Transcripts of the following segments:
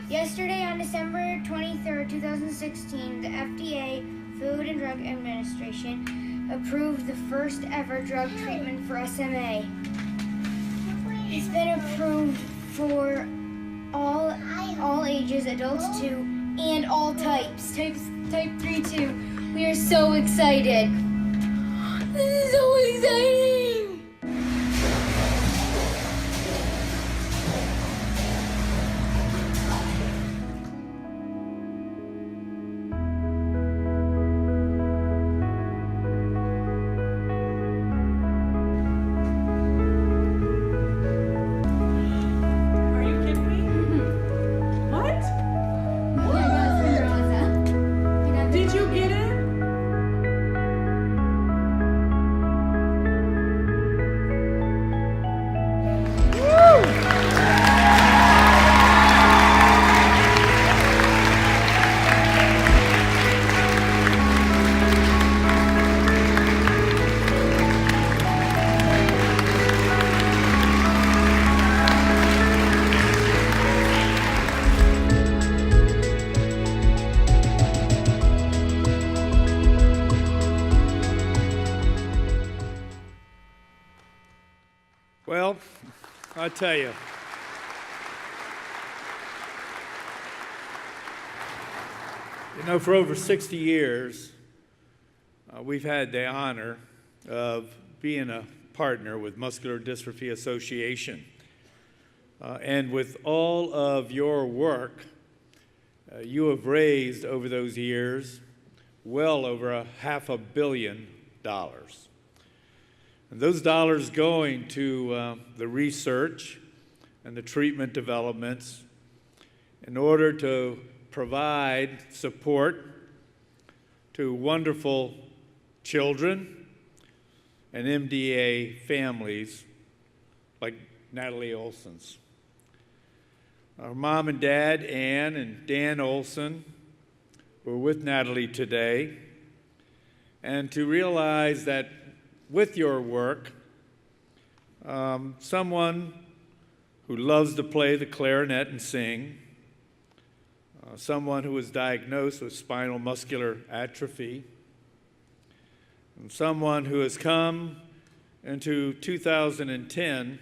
Yesterday, on December 23rd, 2016, the FDA, Food and Drug Administration, approved the first ever drug treatment for SMA. It's been approved for all ages, adults too, and all types. Type 3 too. We are so excited. This is so exciting! Well, I tell you, for over 60 years, we've had the honor of being a partner with Muscular Dystrophy Association. And with all of your work, you have raised over those years well over $500 million. And those dollars going to the research and the treatment developments in order to provide support to wonderful children and MDA families like Natalie Olson's. Our mom and dad, Ann and Dan Olson, were with Natalie today, and to realize that with your work, someone who loves to play the clarinet and sing, someone who was diagnosed with spinal muscular atrophy, and someone who has come into 2010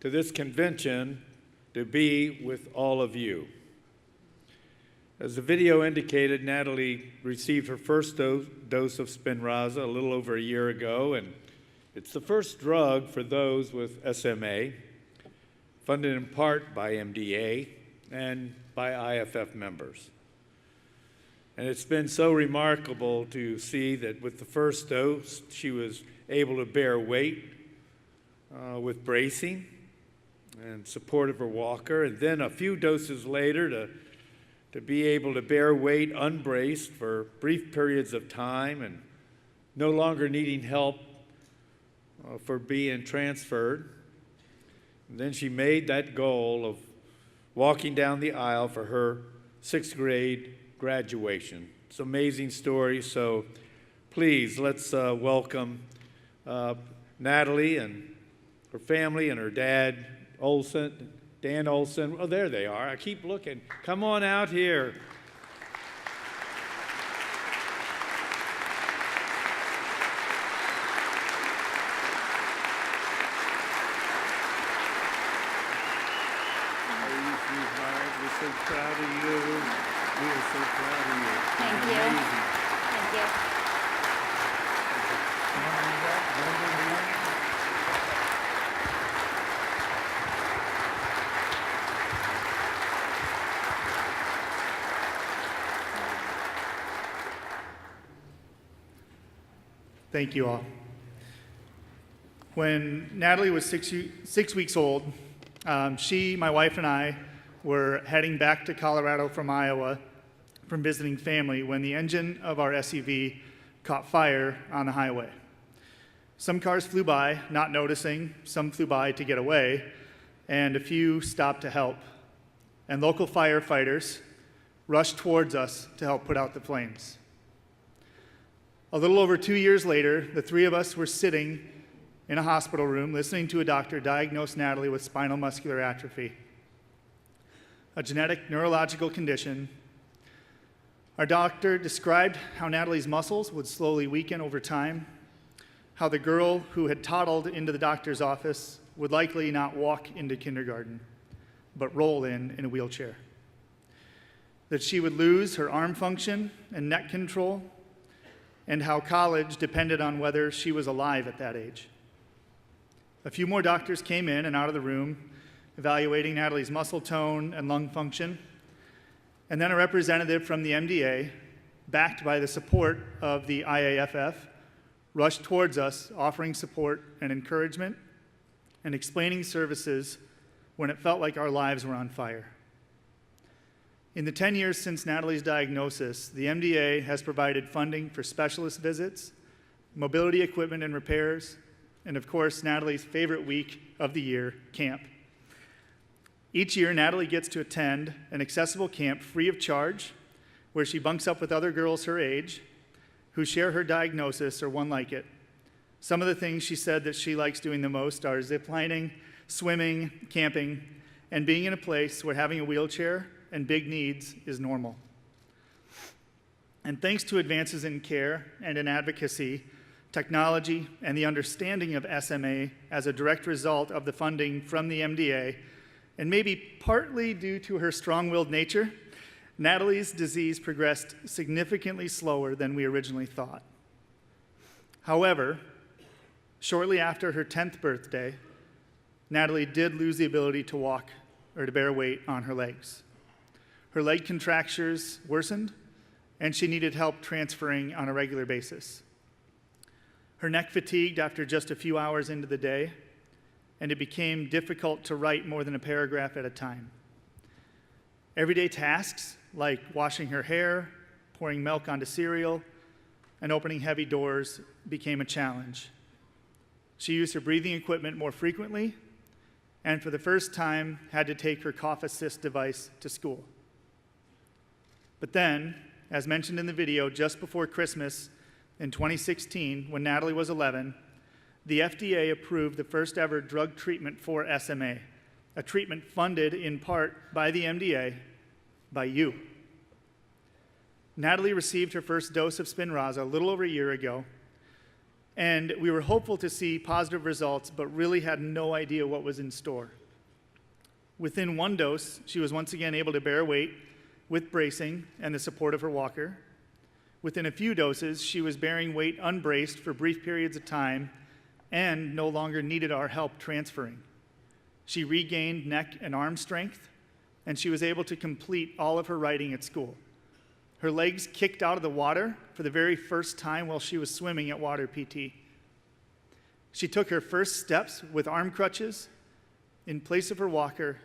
to this convention to be with all of you. As the video indicated, Natalie received her first dose of Spinraza a little over a year ago, and it's the first drug for those with SMA, funded in part by MDA and by IAFF members. And it's been so remarkable to see that with the first dose, she was able to bear weight with bracing and support of her walker, and then a few doses later to be able to bear weight unbraced for brief periods of time and no longer needing help for being transferred. And then she made that goal of walking down the aisle for her 6th grade graduation. It's an amazing story, so please let's welcome Natalie and her family and her dad, Olson, Dan Olson. Oh, there they are. I keep looking. Come on out here. We're so proud of you. We are so proud of you. Thank you. Amazing. Thank you. Thank you all. When Natalie was six weeks old, she, my wife, and I were heading back to Colorado from Iowa from visiting family when the engine of our SUV caught fire on the highway. Some cars flew by, not noticing, some flew by to get away, and a few stopped to help. And local firefighters rushed towards us to help put out the flames. A little over 2 years later, the three of us were sitting in a hospital room listening to a doctor diagnose Natalie with spinal muscular atrophy. a genetic neurological condition. Our doctor described how Natalie's muscles would slowly weaken over time, how the girl who had toddled into the doctor's office would likely not walk into kindergarten, but roll in a wheelchair, that she would lose her arm function and neck control, and how college depended on whether she was alive at that age. A few more doctors came in and out of the room, evaluating Natalie's muscle tone and lung function, and then a representative from the MDA, backed by the support of the IAFF, rushed towards us, offering support and encouragement and explaining services when it felt like our lives were on fire. In the 10 years since Natalie's diagnosis, the MDA has provided funding for specialist visits, mobility equipment and repairs, and of course, Natalie's favorite week of the year, camp. Each year, Natalie gets to attend an accessible camp free of charge, where she bunks up with other girls her age who share her diagnosis or one like it. Some of the things she said that she likes doing the most are ziplining, swimming, camping, and being in a place where having a wheelchair and big needs is normal. And thanks to advances in care and in advocacy, technology, and the understanding of SMA as a direct result of the funding from the MDA, and maybe partly due to her strong-willed nature, Natalie's disease progressed significantly slower than we originally thought. However, shortly after her 10th birthday, Natalie did lose the ability to walk or to bear weight on her legs. Her leg contractures worsened, and she needed help transferring on a regular basis. Her neck fatigued after just a few hours into the day, and it became difficult to write more than a paragraph at a time. Everyday tasks like washing her hair, pouring milk onto cereal, and opening heavy doors became a challenge. She used her breathing equipment more frequently, and for the first time had to take her cough assist device to school. But then, as mentioned in the video, just before Christmas in 2016, when Natalie was 11, the FDA approved the first ever drug treatment for SMA, a treatment funded in part by the MDA, by you. Natalie received her first dose of Spinraza a little over a year ago, and we were hopeful to see positive results, but really had no idea what was in store. Within one dose, she was once again able to bear weight with bracing and the support of her walker. Within a few doses, she was bearing weight unbraced for brief periods of time and no longer needed our help transferring. She regained neck and arm strength, and she was able to complete all of her writing at school. Her legs kicked out of the water for the very first time while she was swimming at Water PT. She took her first steps with arm crutches in place of her walker,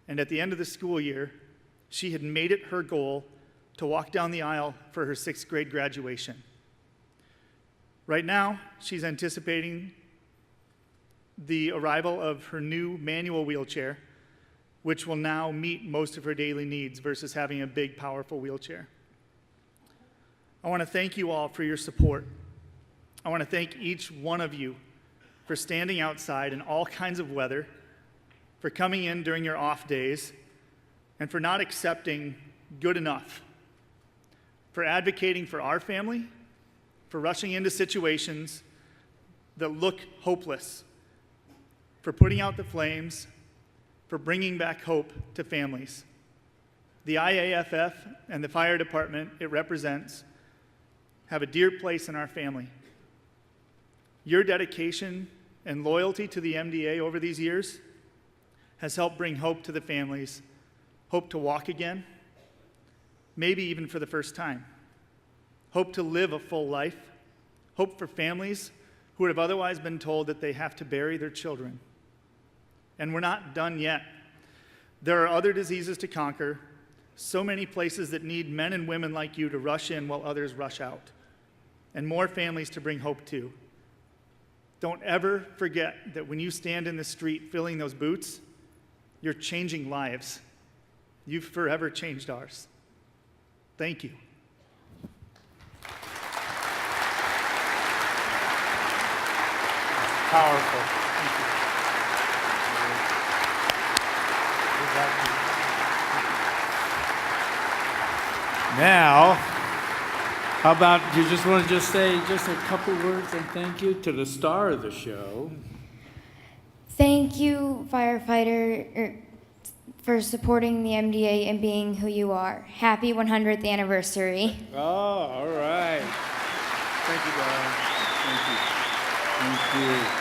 and at the end of the school year, she had made it her goal to walk down the aisle for her 6th grade graduation. Right now, she's anticipating the arrival of her new manual wheelchair, which will now meet most of her daily needs versus having a big, powerful wheelchair. I want to thank you all for your support. I want to thank each one of you for standing outside in all kinds of weather, for coming in during your off days, and for not accepting good enough, for advocating for our family, for rushing into situations that look hopeless, for putting out the flames, for bringing back hope to families. The IAFF and the fire department it represents have a dear place in our family. Your dedication and loyalty to the MDA over these years has helped bring hope to the families, hope to walk again, maybe even for the first time, hope to live a full life, hope for families who would have otherwise been told that they have to bury their children. And we're not done yet. There are other diseases to conquer, so many places that need men and women like you to rush in while others rush out, and more families to bring hope to. Don't ever forget that when you stand in the street filling those boots, you're changing lives. You've forever changed ours. Thank you. Powerful. Thank you. Now, how about you just want to just say just a couple words and thank you to the star of the show. Thank you, firefighter, for supporting the MDA and being who you are. Happy 100th anniversary. Oh, all right. Thank you, guys. Thank you. Thank you.